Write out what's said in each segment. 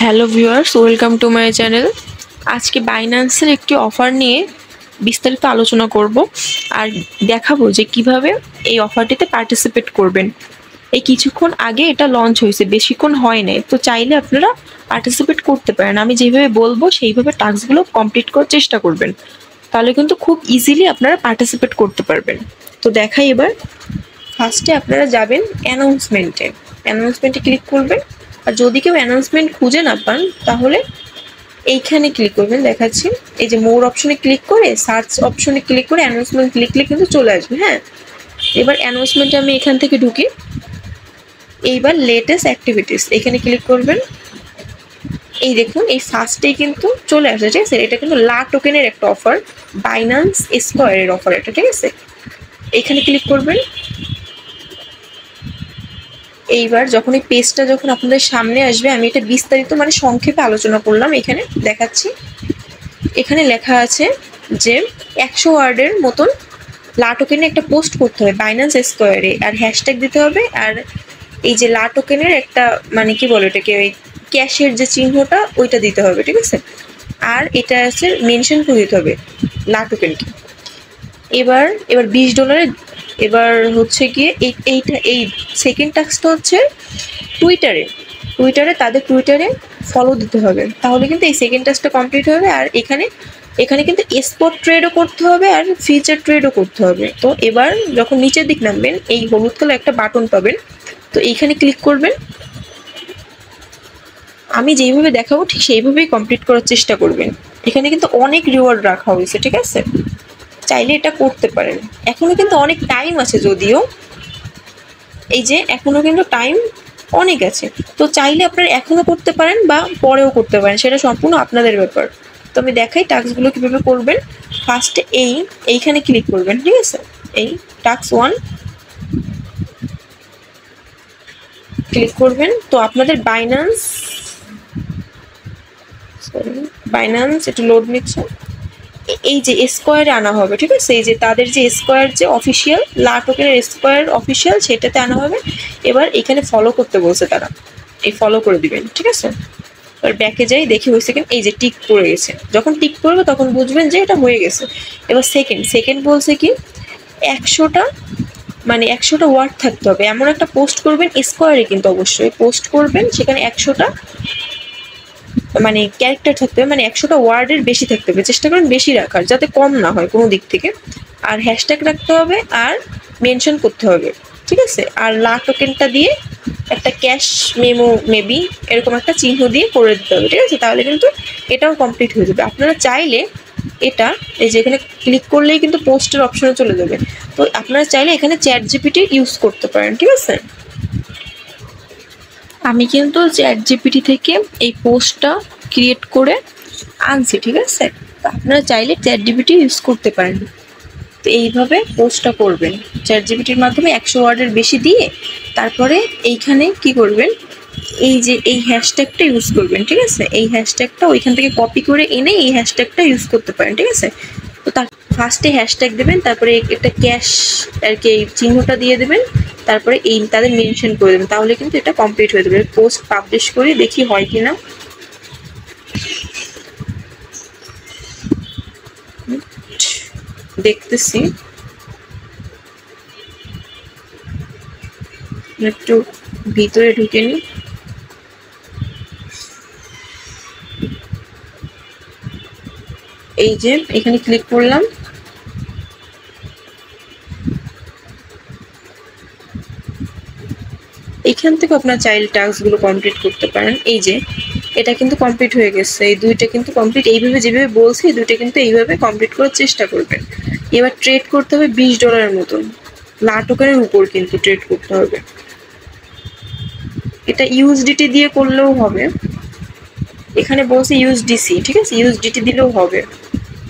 Hello viewers, welcome to my channel. আজকে বাইন্যান্সের একটি offer নিয়ে বিস্তারিত আলোচনা করব আর দেখাবো যে কিভাবে এই অফারটিতে পার্টিসিপেট করবেন। এই কিছুক্ষণ আগে এটা লঞ্চ হয়েছে, বেশিক্ষণ হয় নাই, তো চাইলে আপনারা পার্টিসিপেট করতে পারেন। আমি যেভাবে বলবো সেইভাবে টাস্কগুলো কমপ্লিট করার চেষ্টা করবেন, তাহলে কিন্তু খুব ইজিলি আপনারা পার্টিসিপেট করতে পারবেন। তো দেখাই এবার। ফার্স্টে আপনারা যাবেন অ্যানাউন্সমেন্টে ক্লিক করবেন। আর যদি কেউ অ্যানাউন্সমেন্ট খুঁজে না পান তাহলে এইখানে ক্লিক করবেন, দেখাচ্ছি। এই যে মোর অপশনে ক্লিক করে সার্চ অপশনে ক্লিক করে অ্যানাউন্সমেন্ট লিখলে কিন্তু চলে আসবে। হ্যাঁ, এবার অ্যানাউন্সমেন্টে আমি এখান থেকে ঢুকি। এইবার লেটেস্ট অ্যাক্টিভিটিস এখানে ক্লিক করবেন। এই দেখুন, এই ফার্স্টেই কিন্তু চলে আসে, ঠিক আছে। এটা কিন্তু লা টোকেনের একটা অফার, বাইন্যান্স স্কোয়ারের অফার এটা, ঠিক আছে। এখানে ক্লিক করবেন। এইবার যখন এই পেজটা যখন আপনাদের সামনে আসবে, আমি এটা বিস্তারিত সংক্ষেপে আলোচনা করলাম। এখানে দেখাচ্ছি, এখানে লেখা আছে যে 100 ওয়ার্ডের মতন লা টোকেনে একটা পোস্ট করতে হবে বাইন্যান্স স্কোয়ারে, আর হ্যাশট্যাগ দিতে হবে। আর এই যে লা টোকেনের একটা কি বলে ওটাকে, ওই ক্যাশের যে চিহ্নটা ওইটা দিতে হবে, ঠিক আছে। আর এটা আছে মেনশন করে দিতে হবে লা টোকেনকে। এবার $20। এবার হচ্ছে গিয়ে এই সেকেন্ড টাস্কটা হচ্ছে টুইটারে তাদের টুইটারে ফলো দিতে হবে, তাহলে কিন্তু এই সেকেন্ড টাস্কটা কমপ্লিট হবে। আর এখানে কিন্তু স্পট ট্রেডও করতে হবে আর ফিউচার ট্রেডও করতে হবে। তো এবার যখন নিচের দিক নামবেন, এই হলুদ কালার একটা বাটন পাবেন, তো এইখানে ক্লিক করবেন। আমি যেইভাবে দেখাবো ঠিক সেইভাবেই কমপ্লিট করার চেষ্টা করবেন। এখানে কিন্তু অনেক রিওয়ার্ড রাখা হয়েছে, ঠিক আছে, চাইলে এটা করতে পারেন। এখনো কিন্তু অনেক টাইম আছে, যদিও এই যে এখনো কিন্তু টাইম অনেক আছে, তো চাইলে আপনারা এখনো করতে পারেন বা পরেও করতে পারেন, সেটা সম্পূর্ণ আপনাদের ব্যাপার। তো আমি দেখাই টাস্কগুলো কিভাবে করবেন। ফার্স্টে এইখানে ক্লিক করবেন, ঠিক আছে। এই টাস্ক 1 ক্লিক করবেন। তো আপনাদের বাইন্যান্স একটু লোড নিচ্ছে। এই যে স্কোয়ারে আনা হবে, ঠিক আছে। এই যে তাদের যে স্কোয়ার যে অফিসিয়াল লা টোকেনের স্কোয়ার অফিসিয়াল, সেটাতে আনা হবে। এবার এখানে ফলো করতে বলছে তারা, এই ফলো করে দিবেন, ঠিক আছে। এবার ব্যাকে যাই, দেখি হয়েছে কিনা। এই যে টিক পড়ে গেছে, যখন টিক পড়বে তখন বুঝবেন যে এটা হয়ে গেছে। এবার সেকেন্ড বলছে কি 100টা ওয়ার্ড থাকতে হবে, এমন একটা পোস্ট করবেন স্কোয়ারে, কিন্তু অবশ্যই পোস্ট করবেন সেখানে 100টা ক্যারেক্টার থাকতে হবে, 100টা ওয়ার্ডের বেশি থাকতে হবে। চেষ্টা করেন বেশি রাখার, যাতে কম না হয় কোনো দিক থেকে। আর হ্যাশট্যাগ রাখতে হবে আর মেনশন করতে হবে, ঠিক আছে। আর লা টোকেনটা দিয়ে একটা ক্যাশ মেমো মেবি এরকম একটা চিহ্ন দিয়ে করে দিতে হবে, ঠিক আছে। তাহলে কিন্তু এটাও কমপ্লিট হয়ে যাবে। আপনারা চাইলে এটা এই যে এখানে ক্লিক করলেই কিন্তু পোস্টের অপশনে চলে যাবে। তো আপনারা চাইলে এখানে চ্যাট জিপিটি ইউজ করতে পারেন, ঠিক আছে। আমি কিন্তু চ্যাট জিপিটি থেকে এই পোস্টটা ক্রিয়েট করে আনছি, ঠিক আছে। তো আপনারা চাইলে চ্যাট জিপিটি ইউজ করতে পারেন। তো এইভাবে পোস্টটা করবেন চ্যাট জিপিটির মাধ্যমে 100 ওয়ার্ডের বেশি দিয়ে। তারপরে এইখানে কি করবেন, এই যে এই হ্যাশট্যাগটা ইউজ করবেন, ঠিক আছে। এই হ্যাশট্যাগটা ওইখান থেকে কপি করে এনে এই হ্যাশট্যাগটা ইউজ করতে পারেন, ঠিক আছে। তো তার ফার্স্টে হ্যাশট্যাগ দেবেন, তারপরে একটা ক্যাশ আর কি এই চিহ্নটা দিয়ে দেবেন, তারপরে এই তাদের মেনশন করে দেবেন, তাহলে কিন্তু এটা কমপ্লিট হয়ে যাবে। পোস্ট পাবলিশ করে দেখি হয় কিনা। দেখতেছি, একটু ভিতরে ঢুকে নি। এই যে এখানে ক্লিক করলাম, এখান থেকে আপনার চাইল্ড টাস্কগুলো কমপ্লিট করতে পারেন। এই যে এটা কিন্তু কমপ্লিট হয়ে গেছে, এই দুইটা কিন্তু কমপ্লিট। এইভাবে যেভাবে বলছি এই দুইটা কিন্তু এইভাবে কমপ্লিট করার চেষ্টা করবেন। এবার ট্রেড করতে হবে $20 মতন, লা টোকেনের উপর কিন্তু ট্রেড করতে হবে। এটা ইউএসডিটি দিয়ে করলেও হবে, এখানে বলছে ইউএসডিসি, ঠিক আছে, ইউএসডিটি দিলেও হবে।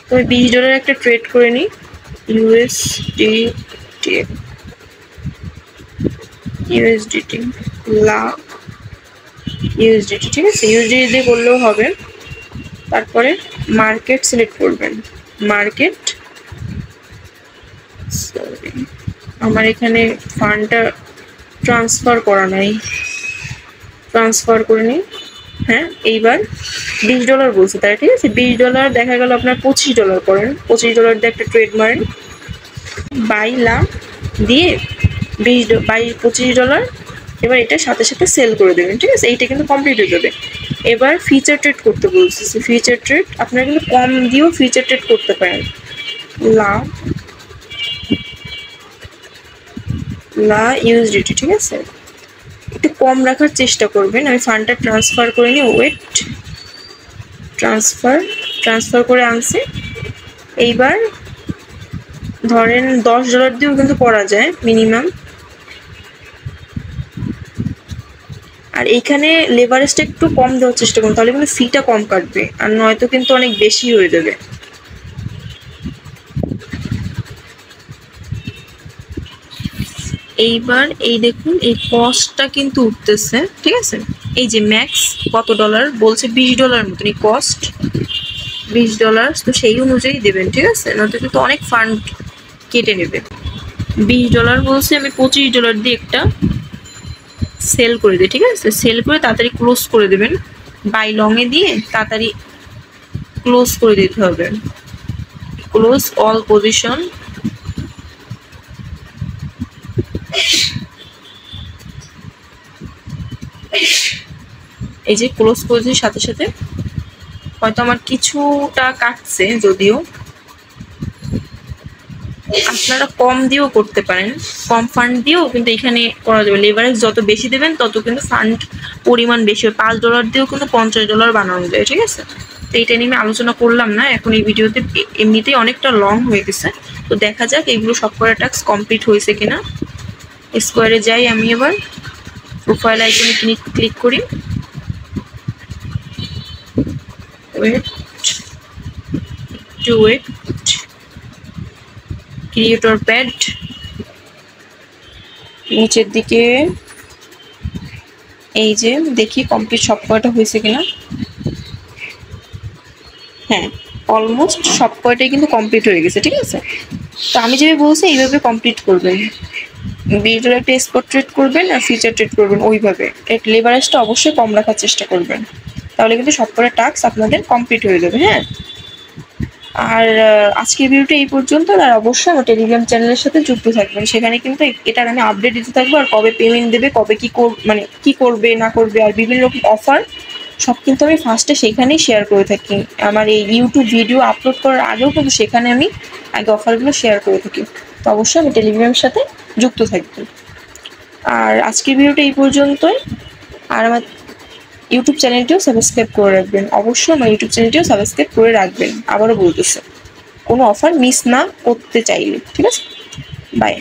তো আমি $20 একটা ট্রেড করে নিই। ইউএসডিটি লা ইউএসডিটি, ঠিক আছে, ইউএসডিটি দিয়ে করলেও হবে। তারপরে মার্কেট সিলেক্ট করবেন। মার্কেট, আমার এখানে ফান্ডটা ট্রান্সফার করা নাই, ট্রান্সফার করে নিই। হ্যাঁ, এইবার $20 বলছে তারা, ঠিক আছে? $20 দেখা গেল আপনার $25 করেন, $25 দিয়ে একটা ট্রেড মারেন, বাই লা দিয়ে $25, এবার এটা সাথে সাথে সেল করে দেবেন, ঠিক আছে? এইটা কিন্তু কমপ্লিট হয়ে যাবে। এবার ফিচার ট্রেড করতে বলতেছি। ফিচার ট্রেড আপনারা কিন্তু কম দিয়েও ফিচার ট্রেড করতে পারেন। লা ইউএসডিটি, ঠিক আছে? একটু কম রাখার চেষ্টা করবেন। আমি ফান্ডটা ট্রান্সফার করে নিই, ওয়েট, ট্রান্সফার করে আনছি। এইবার ধরেন $10 দিয়েও কিন্তু করা যায় মিনিমাম। আর এইখানে লেভারেজটা একটু কম দেওয়ার চেষ্টা করুন, তাহলে কিন্তু ফিটা কম কাটবে, আর নয়তো কিন্তু অনেক বেশি হয়ে যাবে। এইবার এই দেখুন এই কস্টটা কিন্তু উঠতেছে, ঠিক আছে? এই যে ম্যাক্স কত ডলার বলছে, $20 মতন এই কস্ট, $20, তো সেই অনুযায়ী দেবেন, ঠিক আছে? নয়তো কিন্তু অনেক ফান্ড কেটে নেবে। $20 বলছে, আমি $25 দিয়ে একটা সেল করে দিই, ঠিক আছে? সেল করে তাড়াতাড়ি ক্লোজ করে দেবেন, বাই লং এ দিয়ে তাড়াতাড়ি ক্লোজ করে দিতে হবে, ক্লোজ অল পজিশন। এই যে ক্লোজ পজিশনের সাথে সাথে হয়তো আমার কিছুটা কাটছে, যদিও আপনারা কম দিয়েও করতে পারেন, কম ফান্ড দিয়েও কিন্তু এখানে করা যাবে। লেভারেজ যত বেশি দেবেন তত কিন্তু ফান্ড পরিমাণ বেশি হয়। $5 দিয়েও কিন্তু $50 বানানো যায়, ঠিক আছে? তো এইটা নিয়ে আমি আলোচনা করলাম না এখন এই ভিডিওতে, এমনিতেই অনেকটা লং হয়ে গেছে। তো দেখা যাক এগুলো সব কটা টাস্ক কমপ্লিট হয়েছে কিনা। স্কোয়ারে যাই আমি, এবার প্রোফাইল আইকনে ক্লিক করি, ওয়েট, একটু ওয়েট, ক্রিয়েটর প্যাড নিচের দিকে, এই যে দেখি কমপ্লিট সব কয়টা হয়েছে কিনা। হ্যাঁ, অলমোস্ট সব কয়টাই কিন্তু কমপ্লিট হয়ে গেছে, ঠিক আছে? তো আমি যেভাবে বলছি এইভাবে কমপ্লিট করবেন। $20 একটা স্পট ট্রেড করবেন আর ফিচার ট্রেড করবেন ওইভাবে। লেভারেজটা অবশ্যই কম রাখার চেষ্টা করবেন, তাহলে কিন্তু সব কটা টাস্ক আপনাদের কমপ্লিট হয়ে যাবে। হ্যাঁ, আর আজকের ভিডিওটা এই পর্যন্ত। আর অবশ্যই আমার টেলিগ্রাম চ্যানেলের সাথে যুক্ত থাকবেন, সেখানে কিন্তু এটার আমি আপডেট দিতে থাকবো, আর কবে পেমেন্ট দেবে, কবে মানে কি করবে না করবে, আর বিভিন্ন রকম অফার সব কিন্তু আমি ফার্স্টে সেখানেই শেয়ার করে থাকি। আমার এই ইউটিউব ভিডিও আপলোড করার আগেও কিন্তু সেখানে আমি আগে অফারগুলো শেয়ার করে থাকি। তো অবশ্যই আমি টেলিগ্রামের সাথে যুক্ত থাকবেন। আর আজকের ভিডিওটা এই পর্যন্তই। আর আমার ইউটিউব চ্যানেলটিও সাবস্ক্রাইব করে রাখবেন, অবশ্যই আমার ইউটিউব চ্যানেলটিও সাবস্ক্রাইব করে রাখবেন। আবারও বলতেছে, কোনো অফার মিস না করতে চাইলে, ঠিক আছে? বাই।